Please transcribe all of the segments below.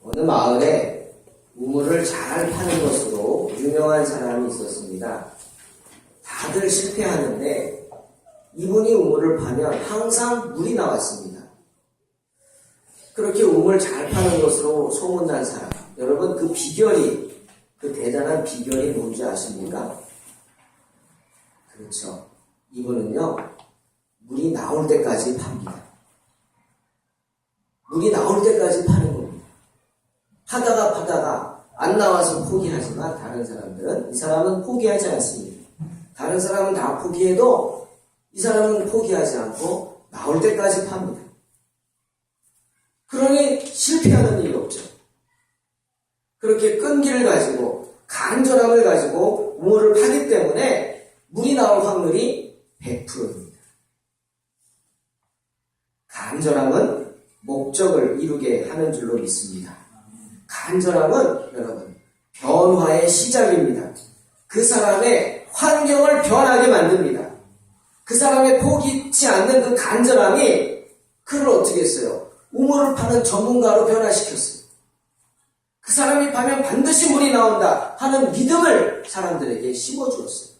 어느 마을에 우물을 잘 파는 것으로 유명한 사람이 있었습니다. 다들 실패하는데 이분이 우물을 파면 항상 물이 나왔습니다. 그렇게 우물 잘 파는 것으로 소문난 사람, 여러분 그 비결이, 그 대단한 비결이 뭔지 아십니까? 그렇죠. 이분은요, 물이 나올 때까지 팝니다. 물이 나올 때까지 파는 겁니다. 파다가 안 나와서 포기하지만 다른 사람들은, 이 사람은 포기하지 않습니다. 다른 사람은 다 포기해도 이 사람은 포기하지 않고 나올 때까지 팝니다. 그러니 실패하는 일이 없죠. 그렇게 끈기를 가지고 간절함을 가지고 우물을 파기 때문에 물이 나올 확률이 100%입니다. 간절함은 목적을 이루게 하는 줄로 믿습니다. 간절함은 여러분 변화의 시작입니다. 그 사람의 환경을 변하게 만듭니다. 그 사람의 포기치 않는 그 간절함이 그를 어떻게 했어요? 우물을 파는 전문가로 변화시켰어요. 그 사람이 파면 반드시 물이 나온다 하는 믿음을 사람들에게 심어주었어요.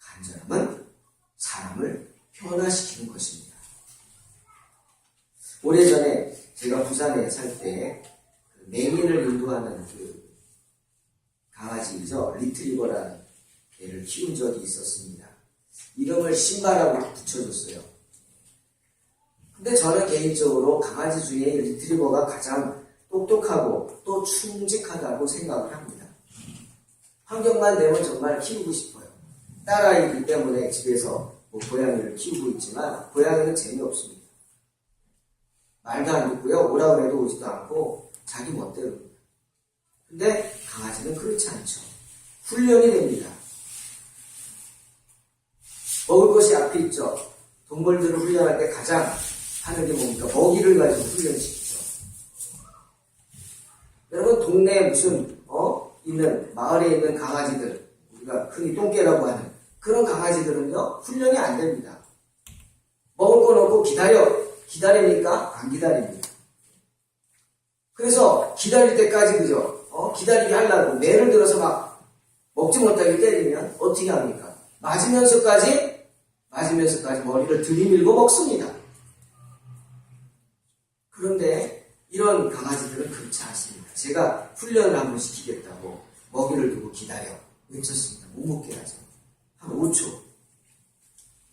간절함은 사람을 변화시키는 것입니다. 오래전에 제가 부산에 살 때 맹인을 인도하는 그 강아지이죠. 리트리버라는 개를 키운 적이 있었습니다. 이름을 신바라고 붙여줬어요. 근데 저는 개인적으로 강아지 중에 리트리버가 가장 똑똑하고 또 충직하다고 생각을 합니다. 환경만 되면 정말 키우고 싶어요. 딸아이기 때문에 집에서 고양이를 키우고 있지만 고양이는 재미없습니다. 말도 안 듣고요. 오라 그래도 오지도 않고 자기 멋대로입니다. 근데 강아지는 그렇지 않죠. 훈련이 됩니다. 먹을 것이 앞에 있죠. 동물들을 훈련할 때 가장 하는 게 뭡니까? 먹이를 가지고 훈련시키죠. 여러분 동네에 무슨 있는 마을에 있는 강아지들, 우리가 흔히 똥개라고 하는 그런 강아지들은요 훈련이 안 됩니다. 먹을 거 넣고 기다립니까? 안 기다립니다. 그래서 기다릴 때까지 그죠? 기다리게 하려고 매를 들어서 막 먹지 못하게 때리면 어떻게 합니까? 맞으면서까지 머리를 들이밀고 먹습니다. 그런데 이런 강아지들은 그렇지 않습니다. 제가 훈련을 한번 시키겠다고 먹이를 두고 기다려 외쳤습니다. 못 먹게 하죠. 한 5초.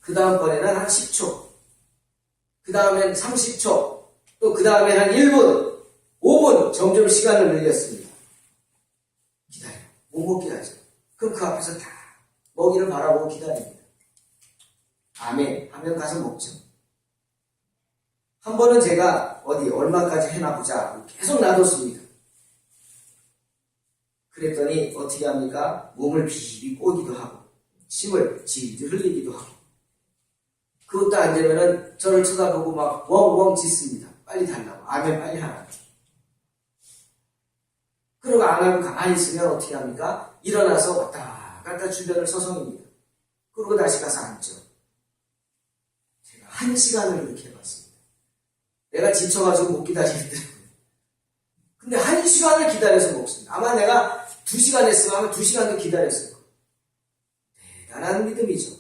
그 다음번에는 한 10초. 그 다음엔 30초. 또 그 다음엔 한 1분, 5분 점점 시간을 늘렸습니다. 기다려. 못 먹게 하죠. 그럼 그 앞에서 다 먹이를 바라보고 기다립니다. 아멘 하면 가서 먹죠. 한 번은 제가 얼마까지 해놔보자 계속 놔뒀습니다. 그랬더니 어떻게 합니까? 몸을 비비 꼬기도 하고 침을 질질 흘리기도 하고 그것도 안 되면은 저를 쳐다보고 막 웡웡 짖습니다. 빨리 달라고. 아멘 빨리 하라고. 그러고 안 하고 가만히 있으면 어떻게 합니까? 일어나서 왔다 갔다 주변을 서성입니다. 그러고 다시 가서 앉죠. 제가 1시간을 이렇게 해봤습니다. 내가 지쳐가지고 못 기다리겠더라고요. 근데 1시간을 기다려서 먹습니다. 아마 내가 2시간 했으면 아마 2시간도 기다렸을 거예요. 대단한 믿음이죠.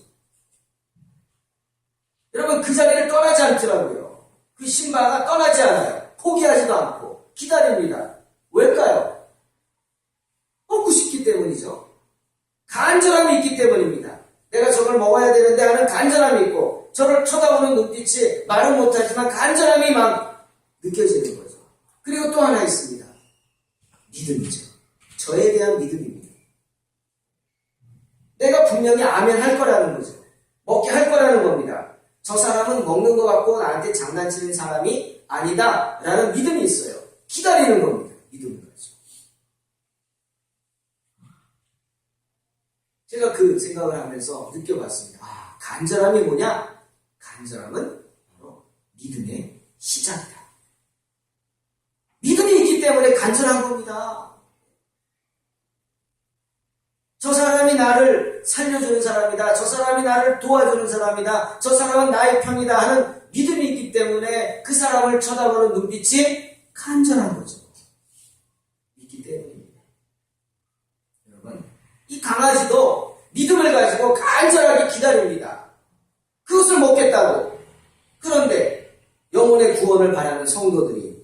여러분 그 자리를 떠나지 않더라고요. 그 신바가 떠나지 않아요. 포기하지도 않고 기다립니다. 왜일까요? 먹고 싶기 때문이죠. 간절함이 있기 때문입니다. 내가 저걸 먹어야 되는데 하는 간절함이 있고 저를 쳐다보는 눈빛이 말은 못하지만 간절함이 막 느껴지는 거죠. 그리고 또 하나 있습니다. 믿음이죠. 저에 대한 믿음입니다. 내가 분명히 아멘 할 거라는 거죠. 먹게 할 거라는 겁니다. 저 사람은 먹는 것 같고 나한테 장난치는 사람이 아니다 라는 믿음이 있어요. 기다리는 겁니다. 믿음인 거죠. 제가 그 생각을 하면서 느껴봤습니다. 간절함이 뭐냐? 간절함은 바로 믿음의 시작이다. 믿음이 있기 때문에 간절한 겁니다. 저 사람이 나를 살려주는 사람이다. 저 사람이 나를 도와주는 사람이다. 저 사람은 나의 편이다 하는 믿음이 있기 때문에 그 사람을 쳐다보는 눈빛이 간절한 거죠. 믿기 때문입니다. 여러분, 이 강아지도 믿음을 가지고 간절하게 기다립니다. 그것을 먹겠다고. 그런데 영혼의 구원을 바라는 성도들이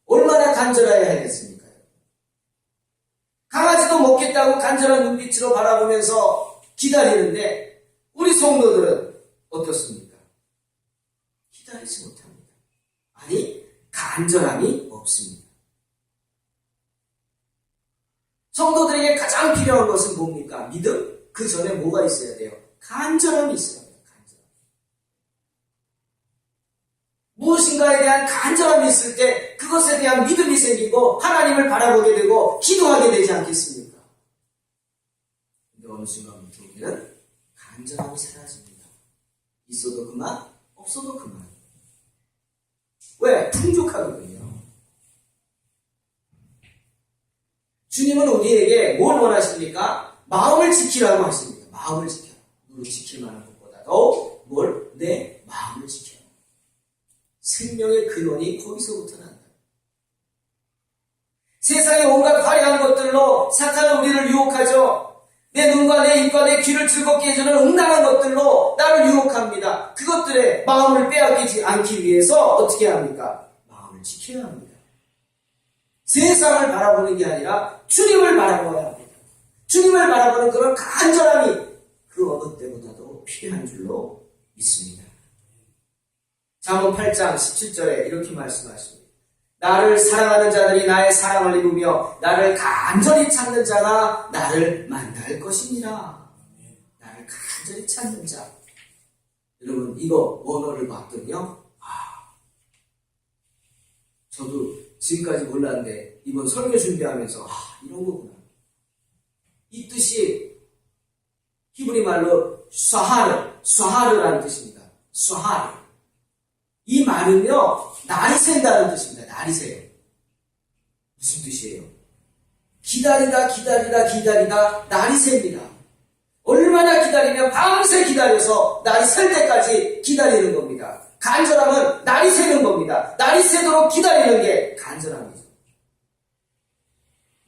얼마나 간절해야 하겠습니까? 강아지도 먹겠다고 간절한 눈빛으로 바라보면서 기다리는데 우리 성도들은 어떻습니까? 기다리지 못합니다. 아니, 간절함이 없습니다. 성도들에게 가장 필요한 것은 뭡니까? 믿음? 그 전에 뭐가 있어야 돼요? 간절함이 있어야 돼요. 간절함. 무엇인가에 대한 간절함이 있을 때 그것에 대한 믿음이 생기고 하나님을 바라보게 되고 기도하게 되지 않겠습니까? 근데 어느 순간부터 우리는 간절함이 사라집니다. 있어도 그만, 없어도 그만. 왜? 풍족하거든요. 주님은 우리에게 뭘 원하십니까? 마음을 지키라고 하십니다. 마음을 지켜라. 누구 지킬 만한 것보다도 내 마음을 지켜라. 생명의 근원이 거기서부터 난다. 세상의 온갖 화려한 것들로 사탄은 우리를 유혹하죠. 내 눈과 내 입과 내 귀를 즐겁게 해주는 응당한 것들로 나를 유혹합니다. 그것들에 마음을 빼앗기지 않기 위해서 어떻게 합니까? 마음을 지켜야 합니다. 세상을 바라보는 게 아니라 주님을 바라보아야 합니다. 주님을 바라보는 그런 간절함이 그 어느 때보다도 필요한 줄로 믿습니다. 잠언 8장 17절에 이렇게 말씀하십니다. 나를 사랑하는 자들이 나의 사랑을 입으며 나를 간절히 찾는 자가 나를 만날 것이니라. 나를 간절히 찾는 자. 여러분, 이거 원어를 봤더니요, 저도 지금까지 몰랐는데 이번 설교 준비하면서 이런 거구나. 이 뜻이 히브리 말로 쏴하르라는 뜻입니다. 쏴하르. 이 말은요, 날이 샌다는 뜻입니다. 날이 새요. 무슨 뜻이에요? 기다리다 날이 셉니다. 얼마나 기다리면 밤새 기다려서 날이 셀 때까지 기다리는 겁니다. 간절함은 날이 새는 겁니다. 날이 새도록 기다리는 게 간절함이죠.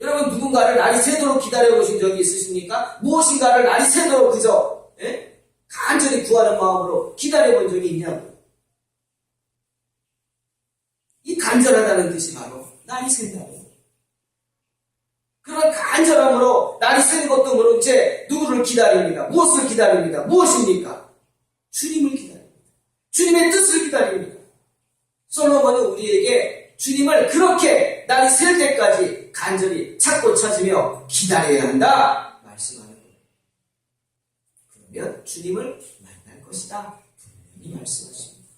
여러분, 누군가를 날이 새도록 기다려보신 적이 있으십니까? 무엇인가를 날이 새도록 그저 간절히 구하는 마음으로 기다려본 적이 있냐고요. 이 간절하다는 뜻이 바로 날이 샌다는 거예요. 그런 간절함으로 날이 새는 것도 모른 채 누구를 기다립니다. 무엇을 기다립니다. 무엇입니까? 주님을 기다립니다. 주님의 뜻을 기다립니다. 솔로몬은 우리에게 주님을 그렇게 날이 셀 때까지 간절히 찾고 찾으며 기다려야 한다 말씀하는 거예요. 그러면 주님을 만날 것이다 분명히 말씀하십니다.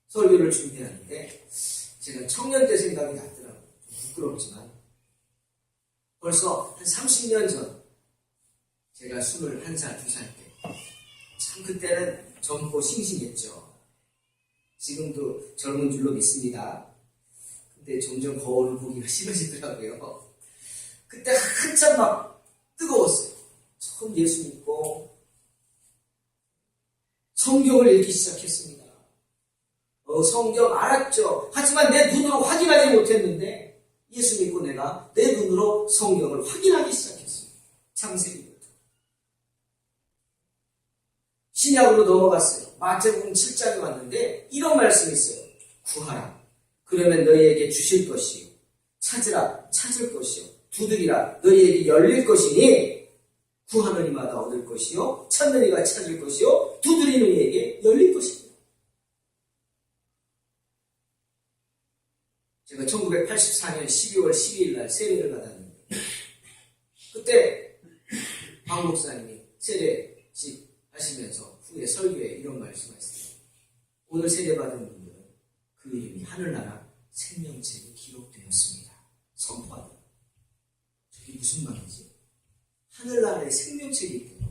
설교를 준비하는데 제가 청년 때 생각이 났더라고요. 좀 부끄럽지만 벌써 한 30년 전 제가 21살, 2살 때 참 그때는 젊고 싱싱했죠. 지금도 젊은 줄로 믿습니다. 근데 점점 거울을 보기가 싫어지더라고요. 그때 한참 막 뜨거웠어요. 처음 예수 믿고 성경을 읽기 시작했습니다. 성경 알았죠. 하지만 내 눈으로 확인하지 못했는데 예수 믿고 내가 내 눈으로 성경을 확인하기 시작했어요. 창세기부터. 신약으로 넘어갔어요. 마태복음 7장에 왔는데 이런 말씀이 있어요. 구하라. 그러면 너희에게 주실 것이요. 찾으라. 찾을 것이요. 두드리라. 너희에게 열릴 것이니 구하는 이마다 얻을 것이요. 찾는 이가 찾을 것이요. 두드리는 이에게 열릴 것이다. 제가 1984년 12월 12일 날 세례를 받았는데 그때 박 목사님이 세례식 하시면서 후에 설교에 이런 말씀하셨어요. 오늘 세례받은 분들은 그 이름이 하늘나라 생명책에 기록되었습니다. 선포하다. 저게 무슨 말이지? 하늘나라에 생명책이 있대요.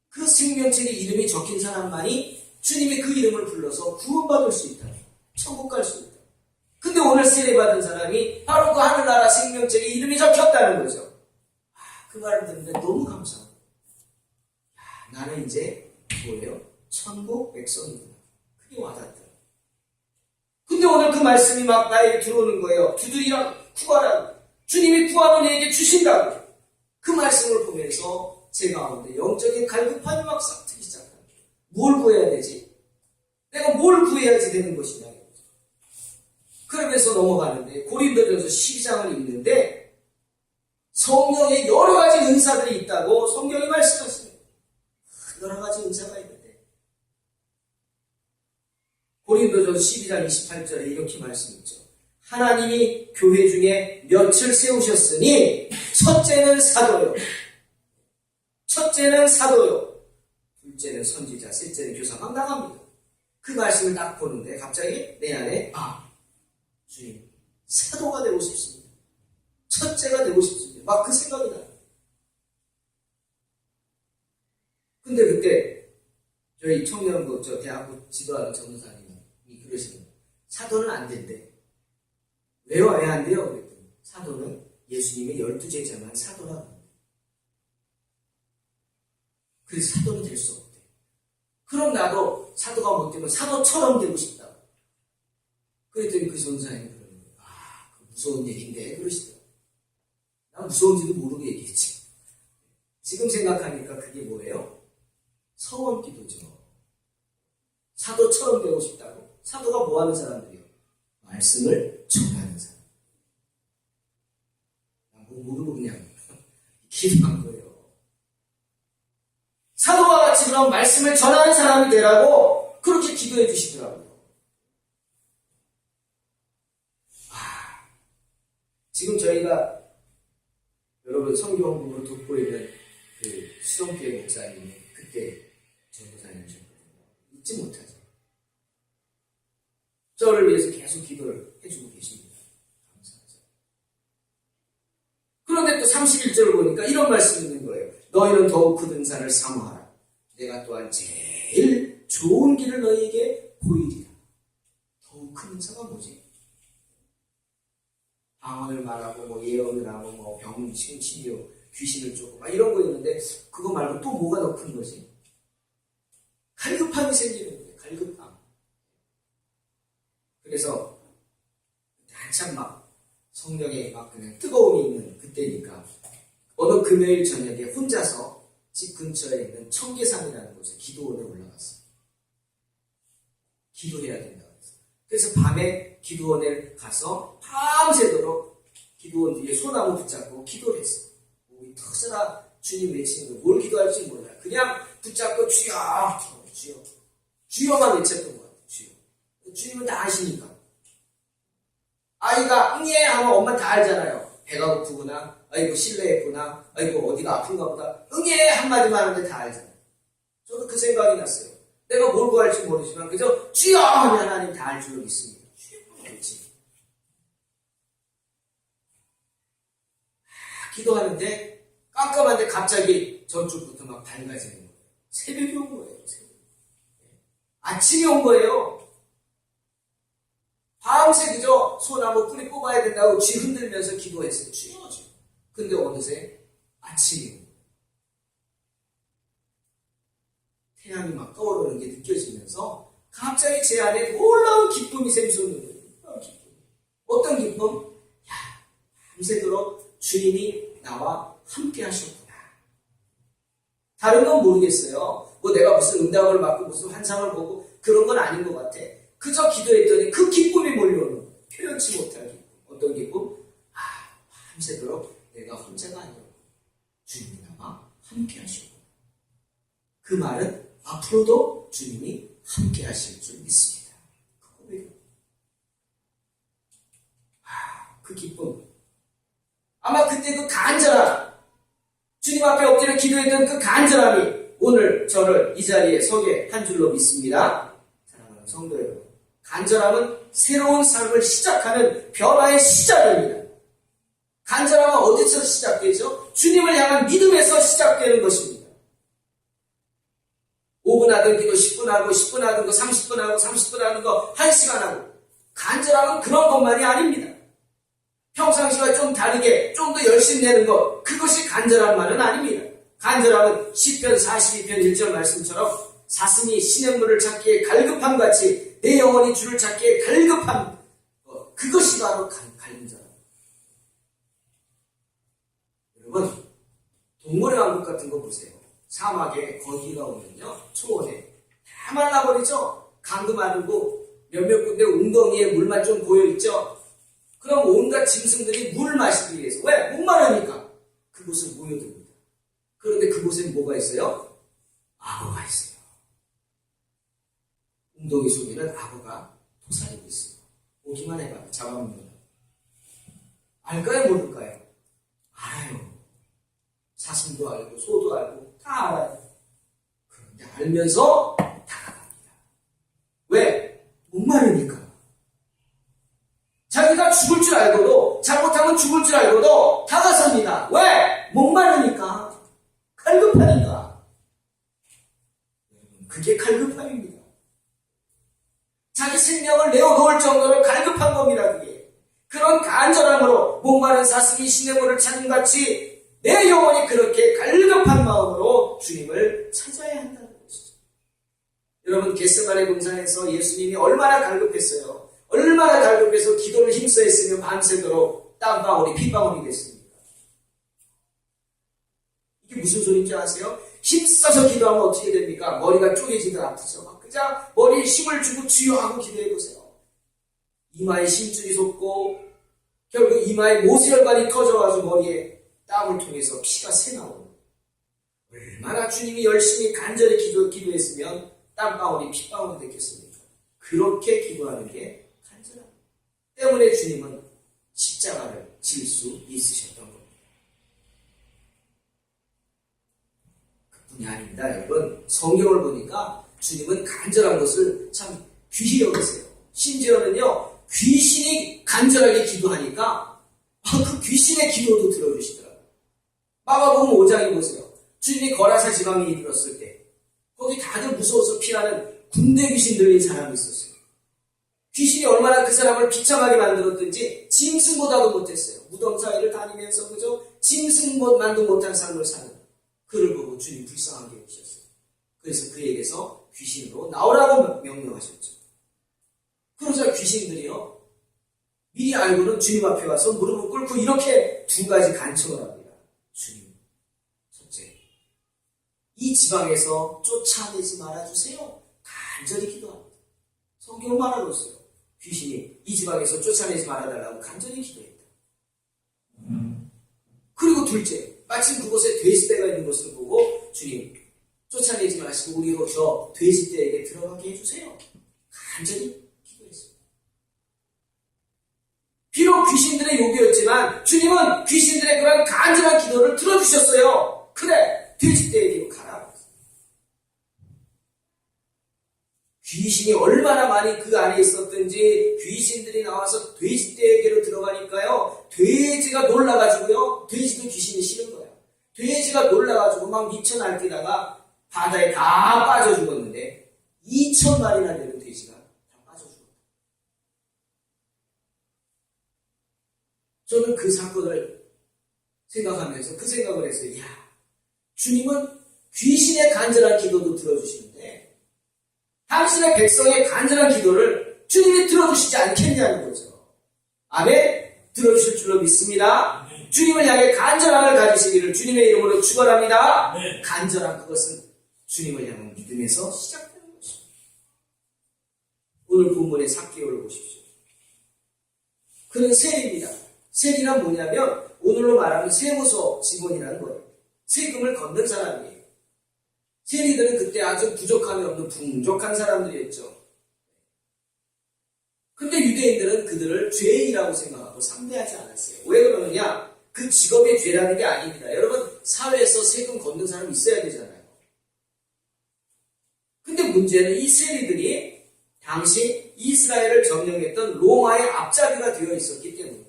그 생명책에 이름이 적힌 사람만이 주님이 그 이름을 불러서 구원받을 수 있다. 천국 갈 수 있다. 근데 오늘 세례받은 사람이 바로 그 하늘나라 생명책에 이름이 적혔다는 거죠. 그 말을 듣는데 너무 감사합니다. 나는 이제 뭐예요? 천국 백성이구나. 그게 와닿더라고요. 근데 오늘 그 말씀이 막 나에게 들어오는 거예요. 두드리라, 구하라. 주님이 구하면 내게 주신다고. 그 말씀을 보면서 제 가운데 영적인 갈급함이 막 싹트기 시작합니다. 뭘 구해야 되지? 내가 뭘 구해야지 되는 것이냐. 그러면서 넘어가는데 고린도전서 12장을 읽는데 성령의 여러 가지 은사들이 있다고 성경이 말씀하십니다. 여러 가지 은사가 있는데 고린도전서 12장 28절에 이렇게 말씀했죠. 하나님이 교회 중에 몇을 세우셨으니 첫째는 사도요. 둘째는 선지자, 셋째는 교사. 막 나갑니다. 그 말씀을 딱 보는데 갑자기 내 안에 주님, 사도가 되고 싶습니다. 첫째가 되고 싶습니다. 막 그 생각이 나요. 근데 그때 저희 청년부, 대학부 지도하는 전도사님이 그러시는 거예요. 사도는 안 된대. 왜요? 왜 안 돼요? 그랬더니 사도는 예수님의 12제자만 사도라고 합니다. 그래서 사도는 될 수 없대. 그럼 나도 사도가 못 되면 사도처럼 되고 싶다. 그랬더니 그 전도사님이 그러는 거예요. 그 무서운 얘기인데 그러시더라고요. 난 무서운지도 모르고 얘기했지. 지금 생각하니까 그게 뭐예요? 서원기도죠. 사도처럼 되고 싶다고. 사도가 뭐 하는 사람들이요? 말씀을 전하는 사람. 난 뭐 모르고 그냥 기도한 거예요. 사도와 같이 그럼 말씀을 전하는 사람이 되라고 그렇게 기도해 주시더라고요. 지금 저희가 여러분 성경 공부를 돕고 있는 그 수성교회 목사님이 그때 전도사님이셨거든요. 잊지 못하죠. 저를 위해서 계속 기도를 해주고 계십니다. 감사하죠. 그런데 또 31절을 보니까 이런 말씀이 있는 거예요. 너희는 더욱 그 등산을 사모하라. 내가 또한 제일 좋은 길을 너희에게 보이리라. 더욱 큰 등산가 뭐지? 방언을 말하고 예언을 하고 병 치료, 귀신을 쫓고 이런 거 있는데 그거 말고 또 뭐가 더 큰 거지? 갈급함이 생기는 거예요. 갈급함. 그래서 한참 막 성령에 막 그냥 뜨거움이 있는 그때니까 어느 금요일 저녁에 혼자서 집 근처에 있는 청계산이라는 곳에 기도원에 올라갔어요. 기도해야 된다고 해서. 그래서 밤에 기도원에 가서 밤새도록 기도원 뒤에 소나무 붙잡고 기도를 했어요. 목이 터져라 주님 외치는 거. 뭘 기도할지 몰라요. 그냥 붙잡고 주여, 주여, 주여만 외쳤던 것 같아요. 주여. 주님은 다 아시니까. 아이가 응예 하면 엄마 다 알잖아요. 배가 고프구나, 아이고 실내했구나, 아이고 어디가 아픈가 보다. 응예 한마디만 하는데 다 알잖아요. 저는 그 생각이 났어요. 내가 뭘 구할지 모르지만 그저 주여 하면 하나님 다 알 줄로 믿습니다. 주여만 알지. 기도하는데 깜깜한데 갑자기 저쪽부터 막 밝아지는 거예요. 새벽이 온 거예요. 새벽. 아침이 온 거예요. 밤새 그저 소나무 뿌리 뽑아야 된다고 쥐 흔들면서 기도했어요. 주여, 주여. 근데 어느새 아침이 온 거예요. 태양이 막 떠오르는 게 느껴지면서 갑자기 제 안에 놀라운 기쁨이 샘솟는 거예요. 기쁨. 어떤 기쁨? 밤새도록 주님이 나와 함께 하셨구나. 다른 건 모르겠어요. 내가 무슨 응답을 받고 무슨 환상을 보고 그런 건 아닌 것 같아. 그저 기도했더니 그 기쁨이 몰려오는 거예요. 표현치 못할 기쁨. 어떤 기쁨? 밤새도록 내가 혼자가 아니고 주님이 나와 함께 하셨구나. 그 말은 앞으로도 주님이 함께 하실 줄 믿습니다. 그 고백은. 그 기쁨. 아마 그때 그 간절함, 주님 앞에 엎드려 기도했던 그 간절함이 오늘 저를 이 자리에 서게 한 줄로 믿습니다. 사랑하는 성도 여러분, 간절함은 새로운 삶을 시작하는 변화의 시작입니다. 간절함은 어디서 시작되죠? 주님을 향한 믿음에서 시작되는 것입니다. 5분 하던 기도 10분 하고 10분 하던 거 30분 하고 30분 하는 거 1시간 하고. 간절함은 그런 것만이 아닙니다. 평상시와 좀 다르게 좀 더 열심히 내는 것, 그것이 간절함만은 아닙니다. 간절함은 시편 42편 1절 말씀처럼 사슴이 시냇물을 찾기에 갈급함같이 내 영혼이 주를 찾기에 갈급한 그것이 바로 갈린 자라. 여러분, 동물의 왕국 같은 거 보세요. 사막에 거기가 오면요, 초원에 다 말라버리죠. 강도 마르고 몇몇 군데 웅덩이에 물만 좀 고여있죠. 그럼 온갖 짐승들이 물 마시기 위해서, 왜? 목마르니까 그곳을 모여듭니다. 그런데 그곳엔 뭐가 있어요? 악어가 있어요. 웅덩이 속에는 악어가 도사리고 있어요. 보기만 해봐요. 잡아먹는. 알까요? 모를까요? 알아요. 사슴도 알고 소도 알고 다 알아요. 그런데 알면서 다가갑니다. 왜? 목마르니까. 자기가 죽을 줄 알고도, 잘못하면 죽을 줄 알고도 다가섭니다. 왜? 목마르니까. 갈급하니까. 그게 갈급함입니다. 자기 생명을 내어놓을 정도로 갈급한 겁니다. 그게. 그런 간절함으로 목마른 사슴이 시냇물을 찾는 같이 내 영혼이 그렇게 갈급한 마음으로 주님을 찾아야 한다는 것이죠. 여러분, 겟세마네 동산에서 예수님이 얼마나 갈급했어요. 얼마나 갈급해서 기도를 힘써 했으면 밤새도록 땀방울이 핏방울이 됐습니까? 이게 무슨 소리인지 아세요? 힘써서 기도하면 어떻게 됩니까? 머리가 쪼개지듯 아프죠. 그냥 머리에 힘을 주고 주여 하고 기도해보세요. 이마에 심줄이 솟고 결국 이마에 모세혈관이 터져가지고 머리에 땀을 통해서 피가 새나오는, 얼마나 주님이 열심히 간절히 기도했으면 땀방울이 핏방울이 됐겠습니까? 그렇게 기도하는 게 간절함 때문에 주님은 십자가를 질 수 있으셨던 겁니다. 그뿐이 아닙니다. 여러분, 성경을 보니까 주님은 간절한 것을 참 귀히 여기세요. 심지어는요, 귀신이 간절하게 기도하니까 그 귀신의 기도도 들어주시더라고요. 마가복음 5장에 보세요. 주님이 거라사 지방에 이르렀을 때 거기 다들 무서워서 피하는 군대 귀신 들린 사람이 있었어요. 귀신이 얼마나 그 사람을 비참하게 만들었든지 짐승보다도 못했어요. 무덤 사이를 다니면서 그저 짐승만도 못한 삶을 사는 그를 보고 주님 불쌍하게 여기셨어요. 그래서 그에게서 귀신으로 나오라고 명령하셨죠. 그러자 귀신들이요, 미리 알고는 주님 앞에 와서 무릎을 꿇고 이렇게 두 가지 간청을 합니다. 주님, 첫째, 이 지방에서 쫓아내지 말아주세요. 간절히 기도합니다. 성경은 말하고 있어요. 귀신이 이 지방에서 쫓아내지 말아달라고 간절히 기도했다. 그리고 둘째, 마침 그곳에 돼지떼가 있는 것을 보고 주님, 쫓아내지 마시고 우리로 저 돼지떼에게 들어가게 해주세요. 간절히 기도했습니다. 비록 귀신들의 요구였지만 주님은 귀신들의 그런 간절한 기도를 들어주셨어요. 그래, 돼지떼에게로 가라. 귀신이 얼마나 많이 그 안에 있었든지 귀신들이 나와서 돼지떼에게로 들어가니까요, 돼지가 놀라가지고요, 돼지도 귀신이 싫은 거예요. 돼지가 놀라가지고 막 미쳐 날뛰다가 바다에 다 빠져 죽었는데 2,000마리나 되는 돼지가 다 빠져 죽었다. 저는 그 사건을 생각하면서 그 생각을 했어요. 야, 주님은 귀신의 간절한 기도도 들어주시는데 당신의 백성의 간절한 기도를 주님이 들어주시지 않겠냐는 거죠. 아멘? 들어주실 줄로 믿습니다. 주님을 향해 간절함을 가지시기를 주님의 이름으로 축원합니다. 간절한 그것은 주님을 향한 믿음에서 시작되는 것입니다. 오늘 본문의 삭개오를 보십시오. 그는 세리입니다. 세리란 뭐냐면 오늘로 말하면 세무서 직원이라는 거예요. 세금을 걷는 사람이에요. 세리들은 그때 아주 부족함이 없는 풍족한 사람들이었죠. 근데 유대인들은 그들을 죄인이라고 생각하고 상대하지 않았어요. 왜 그러느냐? 그 직업의 죄라는 게 아닙니다. 여러분, 사회에서 세금 걷는 사람이 있어야 되잖아요. 근데 문제는 이 세리들이 당시 이스라엘을 점령했던 로마의 앞잡이가 되어 있었기 때문에,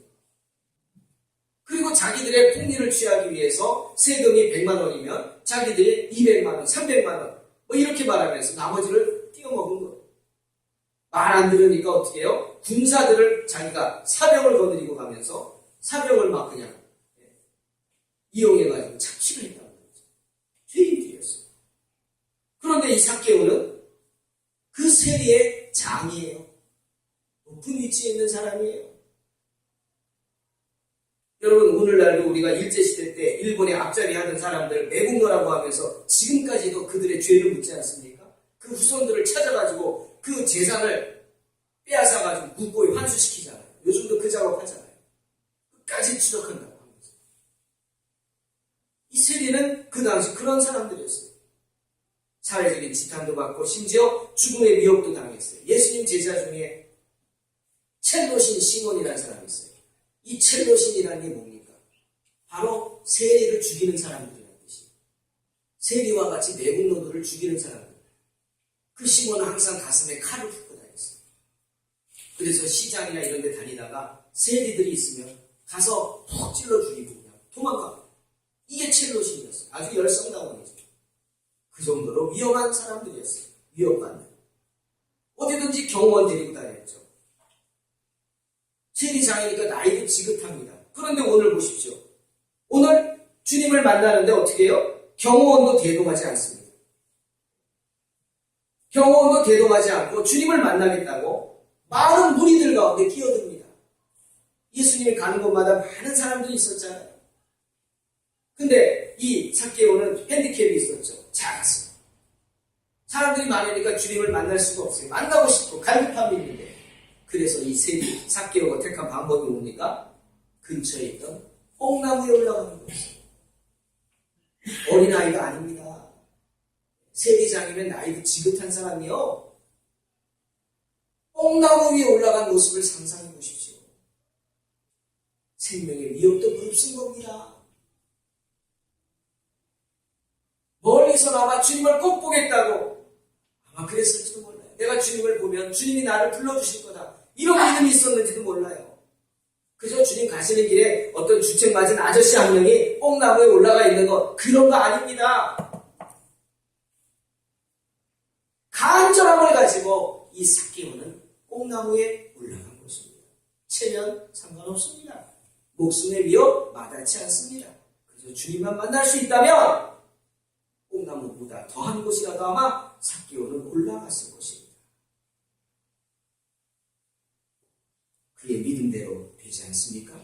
그리고 자기들의 풍리를 취하기 위해서 세금이 100만 원이면 자기들이 200만 원, 300만 원 뭐 이렇게 말하면서 나머지를 띄어먹은 거예요. 말 안 들으니까 어떻게 해요? 군사들을 자기가 사병을 거느리고 가면서 사병을 막 그냥 이용해가지고 착취를 했다는 거죠. 죄인들이었어요. 그런데 이 삭개오는 그 세리의 장이에요. 높은 위치에 있는 사람이에요. 여러분, 오늘날도 우리가 일제시대 때 일본에 앞자리 하던 사람들 매국노라고 하면서 지금까지도 그들의 죄를 묻지 않습니까? 그 후손들을 찾아가지고 그 재산을 빼앗아가지고 국고에 환수시키잖아요. 요즘도 그 작업 하잖아요. 끝까지 추적한다고 하면서. 이 세리는 그 당시 그런 사람들이었어요. 사회적인 지탄도 받고 심지어 죽음의 미혹도 당했어요. 예수님 제자 중에 첼로신 시몬이라는 사람이 있어요. 이 첼로신이라는 게 뭡니까? 바로 세리를 죽이는 사람들이라는 뜻이에요. 세리와 같이 매국노들을 죽이는 사람들. 그 시몬은 항상 가슴에 칼을 붓고 다녔어요. 그래서 시장이나 이런 데 다니다가 세리들이 있으면 가서 푹 찔러 죽이고 그냥 도망가고. 이게 첼로신이었어요. 아주 열성당원이죠. 그 정도로 위험한 사람들이었어요. 위협받는. 어디든지 경호원 데리고 다녔죠. 세리장이니까 나이도 지긋합니다. 그런데 오늘 보십시오. 오늘 주님을 만나는데 어떻게 해요? 경호원도 대동하지 않습니다. 경호원도 대동하지 않고 주님을 만나겠다고 많은 무리들 가운데 끼어듭니다. 예수님이 가는 곳마다 많은 사람들이 있었잖아요. 근데 이 삭개오는 핸디캡이 있었죠. 작았어요. 사람들이 많으니까 주님을 만날 수가 없어요. 만나고 싶고 갈급함이 있는데. 그래서 이 세리 삭개오가 택한 방법이 뭡니까? 근처에 있던 뽕나무에 올라가는 거였어요. 어린아이가 아닙니다. 세리장이면 나이도 지긋한 사람이요. 뽕나무 위에 올라간 모습을 상상해 보십시오. 생명의 위협도 무릅쓴 겁니다. 멀리서나마 주님을 꼭 보겠다고 아마 그랬을지도 몰라요. 내가 주님을 보면 주님이 나를 불러주실 거다. 이런 믿음이 있었는지도 몰라요. 그저 주님 가시는 길에 어떤 주책 맞은 아저씨 한 명이 뽕나무에 올라가 있는 거 그런 거 아닙니다. 간절함을 가지고 이 삭개오는 뽕나무에 올라간 것입니다. 체면 상관없습니다. 목숨의 위협 마다치 않습니다. 그래서 주님만 만날 수 있다면 뽕나무보다 더한 곳이라도 아마 삭개오는 올라갔을 것입니다. 그의 믿음대로 되지 않습니까?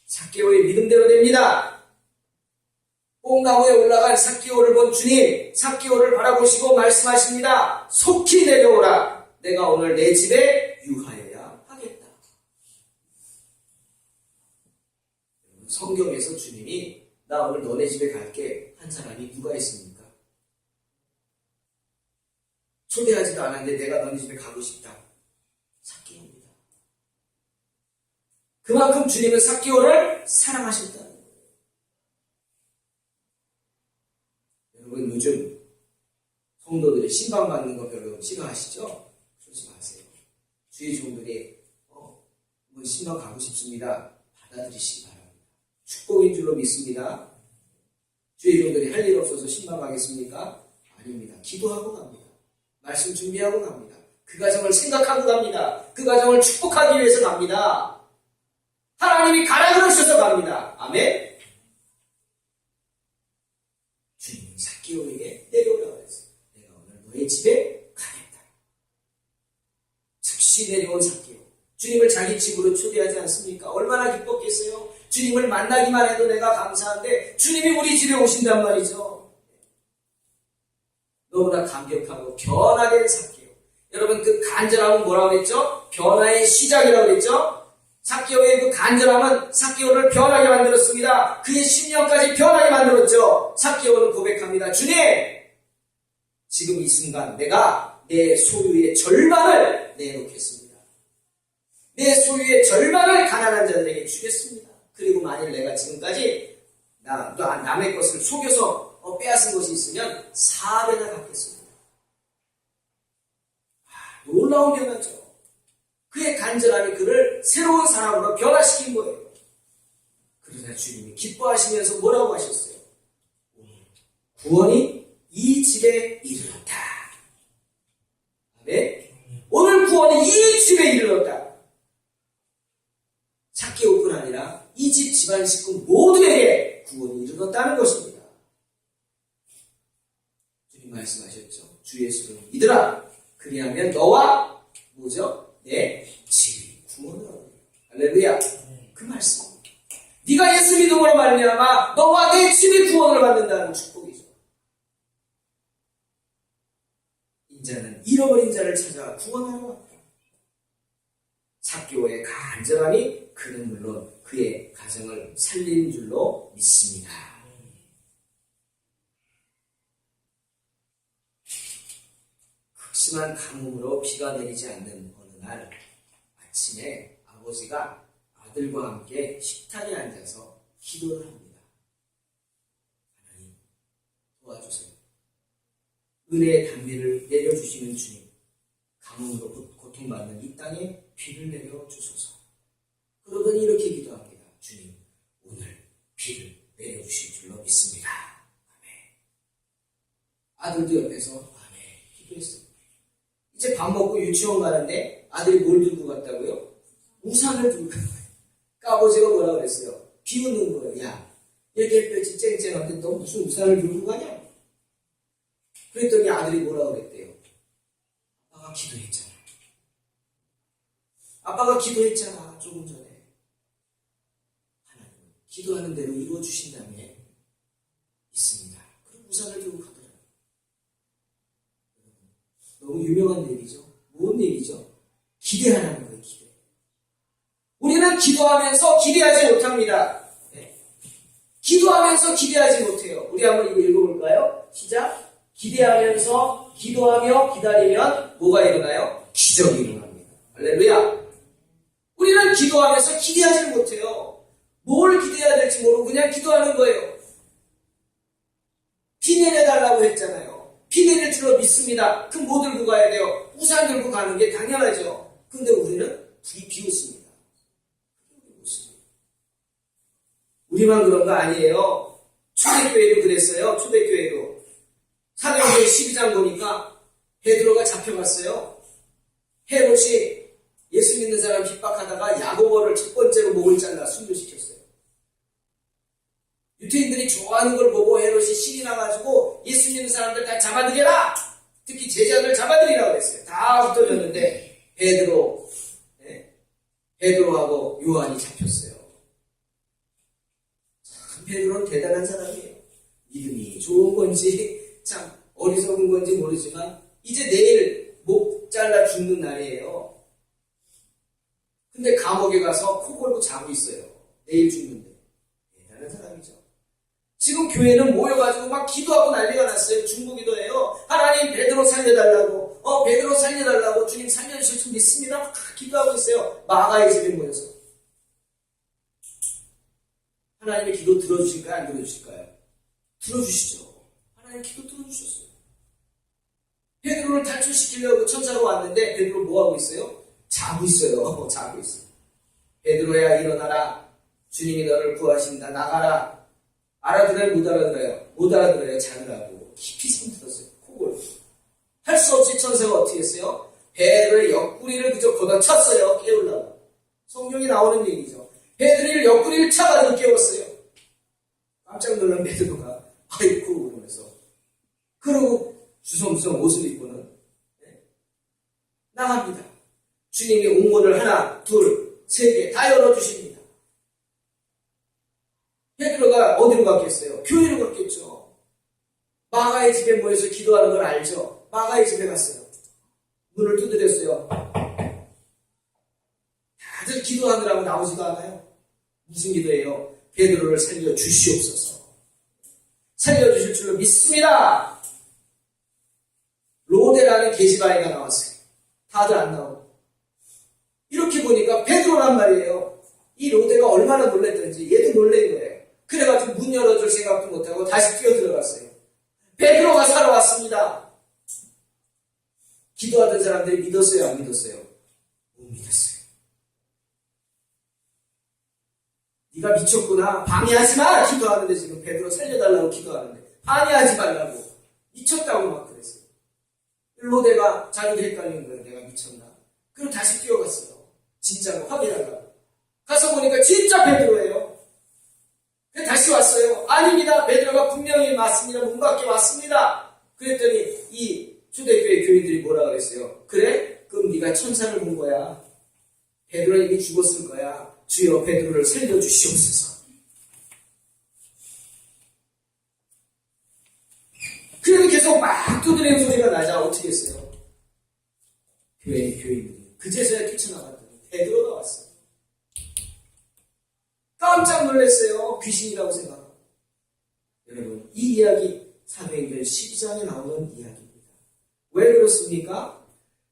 삭개오의 믿음대로 됩니다. 뽕나무에 올라간 삭개오를 본 주님, 삭개오를 바라보시고 말씀하십니다. 속히 내려오라. 내가 오늘 내 집에 유하여야 하겠다. 성경에서 주님이 나 오늘 너네 집에 갈게 한 사람이 누가 있습니까? 초대하지도 않았는데 내가 너네 집에 가고 싶다. 삭개오입니다. 그만큼 주님은 삭개오를 사랑하셨다는 거예요. 여러분 요즘 성도들이 신방받는 거 별로 싫어하시죠? 그러지 마세요. 주의 종들이 신방 가고 싶습니다. 받아들이시기 바랍니다. 축복인 줄로 믿습니다. 주의 종들이 할 일 없어서 신방 가겠습니까? 아닙니다. 기도하고 갑니다. 말씀 준비하고 갑니다. 그 가정을 생각하고 갑니다. 그 가정을 축복하기 위해서 갑니다. 하나님이 가라 그러셔서 갑니다. 아멘. 주님은 삭개오에게 내려오라고 했어요. 내가 오늘 너의 집에 가겠다. 즉시 내려온 삭개오. 주님을 자기 집으로 초대하지 않습니까? 얼마나 기뻤겠어요? 주님을 만나기만 해도 내가 감사한데 주님이 우리 집에 오신단 말이죠. 너무나 감격하고 변화된 삭개오. 여러분 그 간절함은 뭐라고 그랬죠? 변화의 시작이라고 그랬죠? 삭개오의 그 간절함은 삭개오를 변하게 만들었습니다. 그의 심령까지 변하게 만들었죠. 삭개오는 고백합니다. 주님! 지금 이 순간 내가 내 소유의 절반을 내놓겠습니다. 내 소유의 절반을 가난한 자들에게 주겠습니다. 그리고 만일 내가 지금까지 남의 것을 속여서 빼앗은 것이 있으면 4배나 갚겠습니다. 놀라운 변화죠. 그의 간절함이 그를 새로운 사람으로 변화시킨 거예요. 그러자 주님이 기뻐하시면서 뭐라고 하셨어요? 구원이 이 집에 이르렀다. 아멘. 오늘 구원이 이 집에 이르렀다. 삭개오뿐 아니라 이 집 집안 식구 모두에게 구원이 이르렀다는 것입니다. 주님 말씀하셨죠. 주 예수를 믿으라. 그리하면 너와 뭐죠? 내 집이 구원을 얻으리라. 할렐루야. 그 말씀. 네가 예수 믿음으로 말미암아 너와 내 집이 구원을 받는다는 축복이죠. 인자는 잃어버린 자를 찾아 구원하러 왔다. 삭개오의 간절함이 그는 물론 그의 가정을 살린 줄로 믿습니다. 극심한 가뭄으로 비가 내리지 않는 어느 날 아침에 아버지가 아들과 함께 식탁에 앉아서 기도를 합니다. 하나님 도와주세요. 은혜의 단비를 내려주시는 주님, 가뭄으로 고통받는 이 땅에 비를 내려주소서. 그러더니 이렇게 기도합니다. 주님, 오늘 비를 내려주실 줄로 믿습니다. 아멘. 아들도 옆에서 아멘 기도했어요. 이제 밥 먹고 유치원 가는데 아들이 뭘 들고 갔다고요? 우산을 들고 간 거예요. 아버지가 뭐라 그랬어요? 비웃는 거예요. 야, 이렇게 햇볕이 쨍쨍한데 너 무슨 우산을 들고 가냐? 그랬더니 아들이 뭐라 그랬대요? 아빠가 기도했잖아. 아빠가 기도했잖아. 조금 전에. 하나님 기도하는 대로 이루어주신다면 있습니다. 그럼 우산을 들고 가더라고요. 너무 유명한 얘기죠. 뭔 얘기죠? 기대하라는 거예요. 기대. 우리는 기도하면서 기대하지 못합니다. 네. 기도하면서 기대하지 못해요. 우리 한번 이거 읽어볼까요? 시작. 기대하면서 기도하며 기다리면 뭐가 일어나요? 기적이 일어납니다. 할렐루야. 우리는 기도하면서 기대하지 못해요. 뭘 기대해야 될지 모르고 그냥 기도하는 거예요. 비 내려달라고 했잖아요. 비 내릴 줄로 믿습니다. 그럼 뭐 들고 가야 돼요? 우산 들고 가는 게 당연하죠. 근데 우리는 비웃습니다. 우리만 그런 거 아니에요. 초대교회도 그랬어요. 초대교회도. 사도행전 12장 보니까 베드로가 잡혀갔어요. 헤롯이 예수 믿는 사람 핍박하다가 야고보를 첫 번째로 목을 잘라 순교시켰어요. 유대인들이 좋아하는 걸 보고 헤롯이 신이 나가지고 예수 믿는 사람들 다 잡아들여라! 특히 제자들 잡아들이라고 했어요. 다 흩어졌는데 베드로하고 요한이 잡혔어요. 참 베드로는 대단한 사람이에요. 믿음이 좋은 건지 참 어리석은 건지 모르지만 이제 내일 목 잘라 죽는 날이에요. 근데 감옥에 가서 코 골고 자고 있어요. 내일 죽는데. 대단한 사람이죠. 지금 교회는 모여가지고 막 기도하고 난리가 났어요. 중보기도해요. 하나님 베드로 살려달라고. 베드로 살려달라고. 주님 살려주실 줄 믿습니다. 막 기도하고 있어요. 마가의 집에 모여서. 하나님의 기도 들어주실까요? 안 들어주실까요? 들어주시죠. 하나님 기도 들어주셨어요. 베드로를 탈출시키려고 천사가 왔는데 베드로 뭐하고 있어요? 자고 있어요. 자고 있어요. 베드로야 일어나라. 주님이 너를 구하신다. 나가라. 알아들어요? 못 알아들어요? 못 알아들어요. 자느라고. 깊이 잠들었어요. 코골. 할 수 없이 천사가 어떻게 했어요? 베드로의 옆구리를 그저 걷어찼어요. 깨우려고. 성경이 나오는 얘기죠. 베드로의 옆구리를 차가지고 깨웠어요. 깜짝 놀란 베드로가 아이쿠 그러면서 그러고 주섬주섬 옷을 입고는 나갑니다. 주님이 옥문을 하나, 둘, 세 개 다 열어주십니다. 베드로가 어디로 갔겠어요? 교회로 갔겠죠. 마가의 집에 모여서 기도하는 걸 알죠. 마가의 집에 갔어요. 문을 두드렸어요. 다들 기도하느라고 나오지도 않아요. 무슨 기도예요? 베드로를 살려주시옵소서. 살려주실 줄로 믿습니다. 로데라는 계시바위가 나왔어요. 다들 안 나오고. 이렇게 보니까 베드로란 말이에요. 이 로데가 얼마나 놀랬던지 얘도 놀란 거예요. 그래가지고 문 열어줄 생각도 못하고 다시 뛰어들어갔어요. 베드로가 살아왔습니다. 기도하던 사람들이 믿었어요? 안 믿었어요? 못 믿었어요. 네가 미쳤구나. 방해하지 마. 기도하는데 지금 베드로 살려달라고 기도하는데 방해하지 말라고. 미쳤다고 막 그랬어요. 로데가 자기도 헷갈린 거예요. 내가 미쳤나? 그리고 다시 뛰어갔어요. 진짜로 확인하려고. 가서 보니까 진짜 베드로예요. 다시 왔어요. 아닙니다. 베드로가 분명히 맞습니다. 문 밖에 왔습니다. 그랬더니 이 초대교회 교인들이 뭐라 그랬어요? 그래? 그럼 네가 천사를 본 거야. 베드로는 이미 죽었을 거야. 주여 베드로를 살려주시옵소서. 그래도 계속 막 두드리는 소리가 나자 어떻게 했어요? 교회의 교인들이 그제서야 뛰쳐나갔더니 베드로가 왔어요. 깜짝 놀랐어요. 귀신이라고 생각하고. 여러분, 이 이야기 사도행전 12장에 나오는 이야기입니다. 왜 그렇습니까?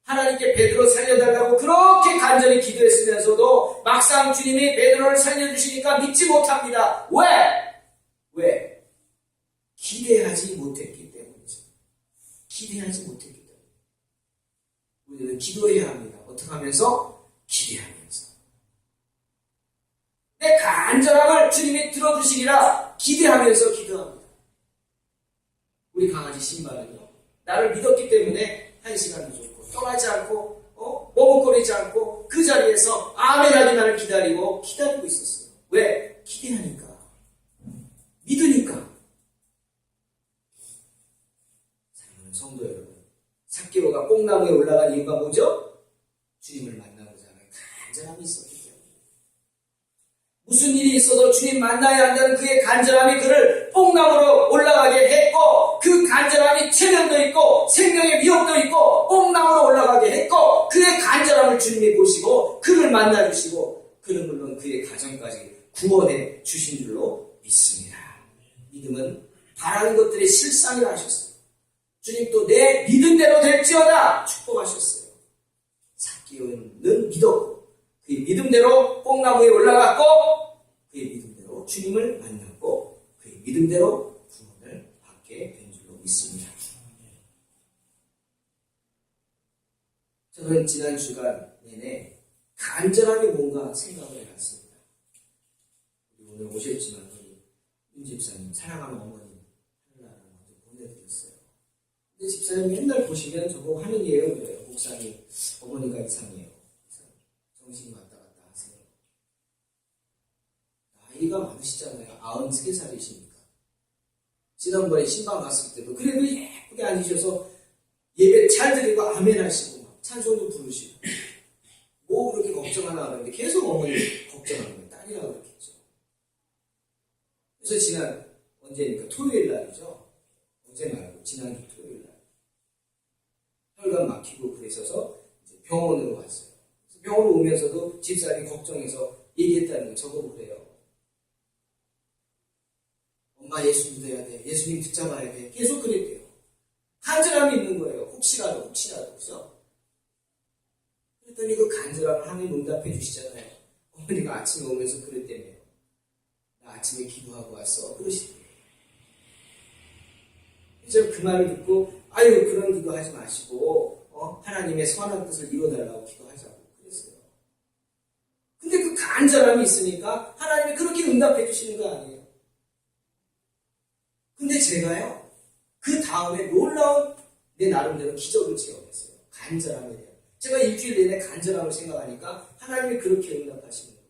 하나님께 베드로 살려달라고 그렇게 간절히 기도했으면서도 막상 주님이 베드로를 살려주시니까 믿지 못합니다. 왜? 왜? 기대하지 못했기 때문이죠. 기대하지 못했기 때문에. 우리는 기도해야 합니다. 어떻게 하면서? 기대하면서. 내 간절함을 주님이 들어주시리라 기대하면서 기도합니다. 우리 강아지 신발은요. 나를 믿었기 때문에 1시간도 좋고 떠나지 않고 머뭇거리지 않고 그 자리에서 아멘하기 나를 기다리고 있었어요. 왜? 기대하니까. 믿으니까. 사랑하는 성도 여러분, 삭개오가 뽕나무에 올라간 이유가 뭐죠? 주님을 만나고자 하는 간절함이 있었기 때문에. 무슨 일이 있어도 주님 만나야 한다는 그의 간절함이 그를 뽕나무로 올라가게 했고, 그 간절함이 체면도 있고 생명의 미혹도 있고 뽕나무로 올라가게 했고, 그의 간절함을 주님이 보시고 그를 만나주시고 그는 물론 그의 가정까지 구원해 주신 줄로 믿습니다. 믿음은 바라는 것들의 실상이라 하셨어요. 주님 또 내 믿음대로 될지어다 축복하셨어요. 삭개오는 믿었고 그의 믿음대로 뽕나무에 올라갔고 그의 믿음대로 주님을 만났고 그의 믿음대로 구원을 받게 된 줄로 믿습니다. 저는 지난 주간 내내 간절함이 뭔가 생각을 해봤습니다. 오늘 오셨지만 우리 윤 집사님 사랑하는 어머니 하늘나라를 먼저 보내드렸어요. 근데 집사님 맨날 보시면 저보고 하는 얘기예요. 그래요. 목사님 어머니가 이상해요. 정신이 왔다 갔다 하세요. 나이가 많으시잖아요. 93살이시니까. 지난번에 신방 갔을 때도 그래도 예쁘게 앉으셔서 예배 잘 드리고 아멘 하시고 막 찬송도 부르시고 뭐 그렇게 걱정하나 그러는데 계속 어머니 걱정하는 거예요. 딸이라고 그랬겠죠. 그래서 지난 언제니까 토요일 날이죠. 어제 말고 지난주 토요일 날 혈관 막히고 그러셔서 이제 병원으로 왔어요. 병원으로 오면서도 집사람이 걱정해서 얘기했다는 거 저보고 그래요. 엄마 예수 믿어야 돼. 예수님 붙잡아야 돼. 계속 그랬대요. 간절함이 있는 거예요. 혹시라도 그죠? 그랬더니 그 간절함을 하나님 응답해 주시잖아요. 어머니가 아침에 오면서 그랬다며요. 나 아침에 기도하고 왔어. 그러시대요. 그래서 그 말을 듣고 아유 그런 기도하지 마시고 하나님의 선한 뜻을 이루어달라고 기도하자고 그랬어요. 근데 그 간절함이 있으니까 하나님이 그렇게 응답해 주시는 거 아니에요. 근데 제가요 그 다음에 놀라운 내 나름대로 기적을 체험했어요. 간절함에 대한. 제가 일주일 내내 간절함을 생각하니까 하나님이 그렇게 응답하시는 거예요.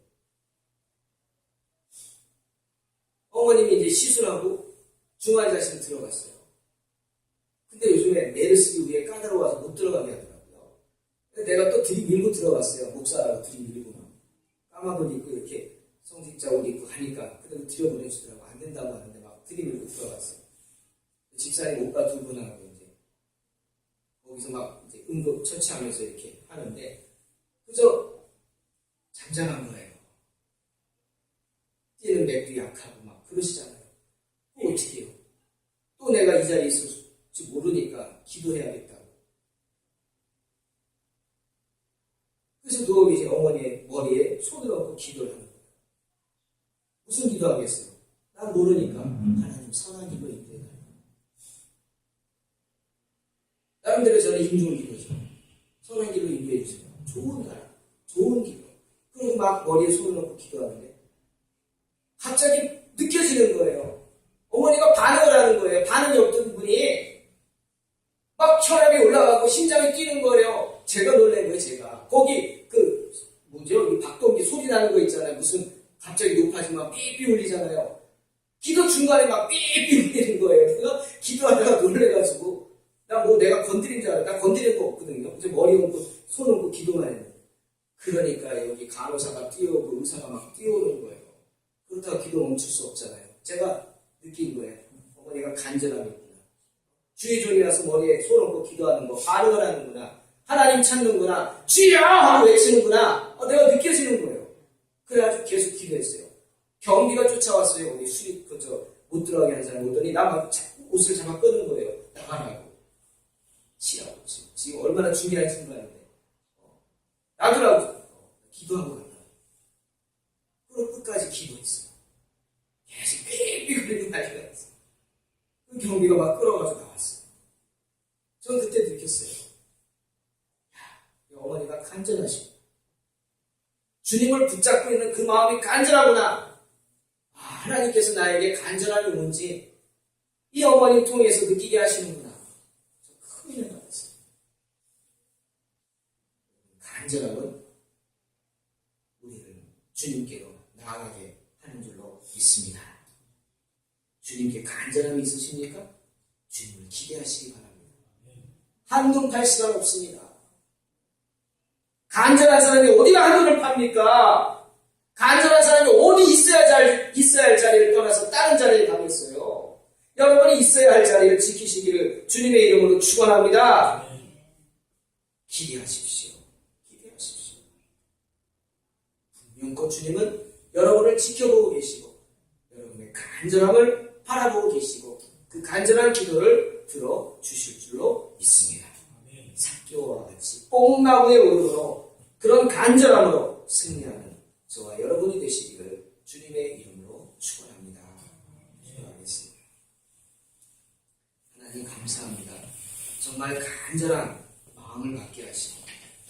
어머님이 이제 시술하고 중환자실 들어갔어요. 근데 요즘에 메르스 이후에 까다로워서 못 들어가게 하더라고요. 내가 또 들이밀고 들어갔어요. 목사라고 들이밀고 까만 옷 입고 이렇게 성직자 옷 입고 가니까 그래도 들여보내주더라고. 안 된다고 하는데 막 들이밀고 들어갔어요. 집사님 오빠 두 분하고 이제 거기서 막 이제 응급 처치하면서 이렇게 하는데 그저 잠잠한 거예요. 뛰는 맥도 약하고 막 그러시잖아요. 또 어떻게 해요? 또 내가 이 자리에 있을지 모르니까 기도해야겠다고. 그래서 누워 계신 어머니의 머리에 손을 얹고 기도를 하는 거예요. 무슨 기도하겠어요? 난 모르니까 하나님 선한 길로 인도해달라고. 나름대로 저는 인종 기도죠. 선한 길로 인도해 주세요. 좋은 나라, 좋은 기도. 그리고 막 머리에 손을 얹고 기도하는데 갑자기 느껴지는 거예요. 어머니가 반응을 하는 거예요. 반응이 없던 분이 막 혈압이 올라가고 심장이 뛰는 거예요. 제가 놀란 거예요. 제가 거기 이 박동기 소리 나는 거 있잖아요. 무슨 갑자기 높아지면 삐삐 울리잖아요. 기도 중간에 막 삐삐 울리는 거예요. 그래서 기도하다가 놀래가지고 나 뭐 내가 건드린 줄 알아. 나 건드린 거 없거든요. 이제 머리 얹고 손 얹고 기도만 했는데. 그러니까 여기 간호사가 뛰어오고 의사가 막 뛰어오는 거예요. 그렇다고 기도 멈출 수 없잖아요. 제가 느낀 거예요. 어머니가 간절함이 있구나. 주의 종이라서 머리에 손 얹고 기도하는 거 반응을 하는구나. 하나님 찾는구나. 주여! 하고 외치는구나. 내가 느껴지는 거예요. 그래가지고 계속 기도했어요. 경비가 쫓아왔어요. 우리 수입 못 들어가게 한 사람 오더니 나 막 옷을 잡아 끄는 거예요. 나가라고. 치라고. 지금 얼마나 중요한 순간인데. 놔두라고. 기도하고 간다. 그리고 끝까지 기도했어요. 계속 삐삐거리는 난리가 났어요. 그 경비가 막 끌어가지고 나왔어요. 전 그때 느꼈어요. 야, 어머니가 간절하시고 주님을 붙잡고 있는 그 마음이 간절하구나. 하나님께서 나에게 간절함이 뭔지 이 어머님 통해서 느끼게 하시는구나. 큰 은혜가 받았어요. 간절함은 우리를 주님께로 나아가게 하는 줄로 믿습니다. 주님께 간절함이 있으십니까? 주님을 기대하시기 바랍니다. 한눈 팔 시간 없습니다. 간절한 사람이 어디나 한눈을 팝니까? 간절한 사람이 어디 있어야 할 자리를 떠나서 다른 자리에 가겠어요. 여러분이 있어야 할 자리를 지키시기를 주님의 이름으로 축원합니다. 기대하십시오. 기대하십시오. 분명히 주님은 여러분을 지켜보고 계시고 여러분의 간절함을 바라보고 계시고 그 간절한 기도를 들어주실 줄로 믿습니다. 삭개오와 같이 뽕나무의 오름으로 그런 간절함으로 승리하는 저와 여러분이 되시기를 주님의 이름으로 축원합니다. 기도하겠습니다. 하나님 감사합니다. 정말 간절한 마음을 갖게 하시고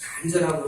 간절함으로